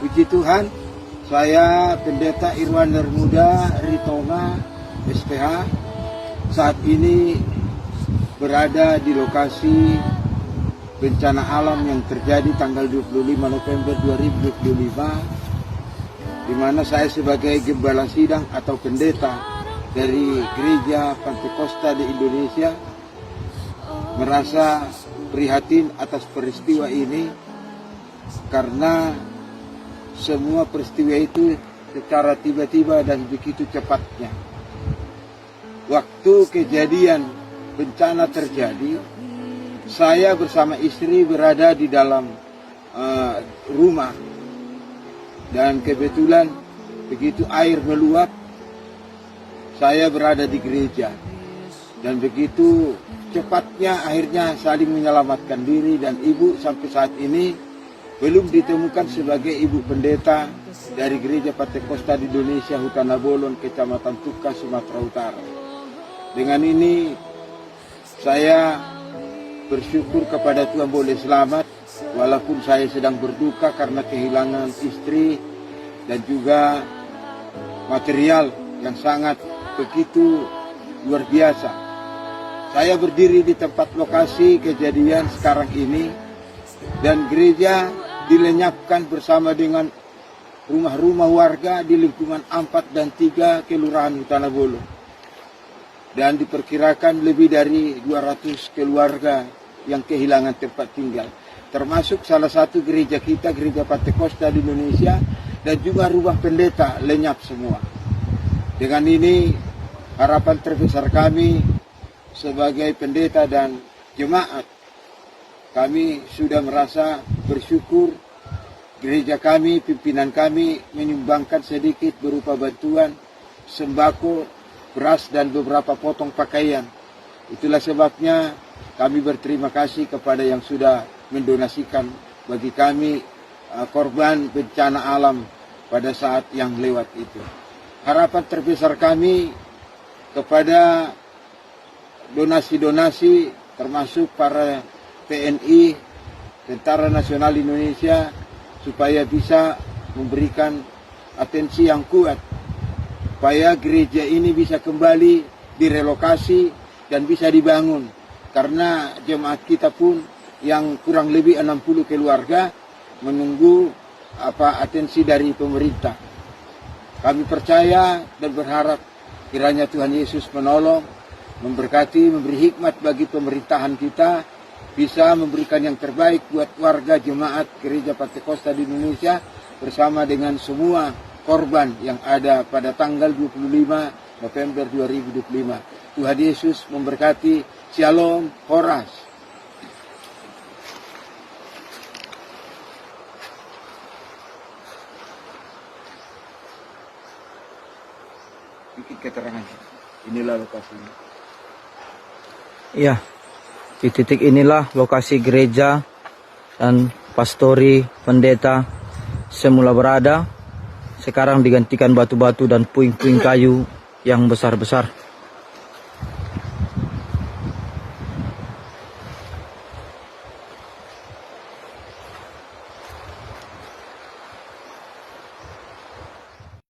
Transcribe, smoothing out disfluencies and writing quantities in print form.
Puji Tuhan, saya Pendeta Irwan Darmuda Ritonga SPH saat ini berada di lokasi bencana alam yang terjadi tanggal 25 November 2025, di mana saya sebagai gembala sidang atau pendeta dari Gereja Pantekosta di Indonesia merasa prihatin atas peristiwa ini, karena semua peristiwa itu secara tiba-tiba dan begitu cepatnya. Waktu kejadian bencana terjadi, saya bersama istri berada di dalam rumah, dan kebetulan begitu air meluap, saya berada di gereja, dan begitu cepatnya akhirnya saling menyelamatkan diri, dan ibu sampai saat ini belum ditemukan sebagai ibu pendeta dari Gereja Pantekosta di Indonesia Hutana Bolon, Kecamatan Tuka, Sumatera Utara. Dengan ini saya bersyukur kepada Tuhan boleh selamat, walaupun saya sedang berduka karena kehilangan istri dan juga material yang sangat begitu luar biasa. Saya berdiri di tempat lokasi kejadian sekarang ini, dan gereja dilenyapkan bersama dengan rumah-rumah warga di lingkungan 4 dan 3 Kelurahan Hutana Bolon. Dan diperkirakan lebih dari 200 keluarga yang kehilangan tempat tinggal, termasuk salah satu gereja kita, Gereja Pantekosta di Indonesia, dan juga rumah pendeta lenyap semua. Dengan ini harapan terbesar kami sebagai pendeta dan jemaat, kami sudah merasa bersyukur gereja kami, pimpinan kami menyumbangkan sedikit berupa bantuan sembako, beras, dan beberapa potong pakaian. Itulah sebabnya kami berterima kasih kepada yang sudah mendonasikan bagi kami korban bencana alam pada saat yang lewat itu. Harapan terbesar kami kepada donasi-donasi, termasuk para TNI, Tentara Nasional Indonesia, supaya bisa memberikan atensi yang kuat, supaya gereja ini bisa kembali direlokasi dan bisa dibangun. Karena jemaat kita pun yang kurang lebih 60 keluarga menunggu atensi dari pemerintah. Kami percaya dan berharap kiranya Tuhan Yesus menolong, memberkati, memberi hikmat bagi pemerintahan kita, bisa memberikan yang terbaik buat warga jemaat Gereja Pantekosta di Indonesia bersama dengan semua korban yang ada pada tanggal 25 November 2025. Tuhan Yesus memberkati. Shalom, Horas. Bikin keterangan. Inilah lokasinya. Iya. Di titik inilah lokasi gereja dan pastori, pendeta semula berada. Sekarang digantikan batu-batu dan puing-puing kayu yang besar-besar.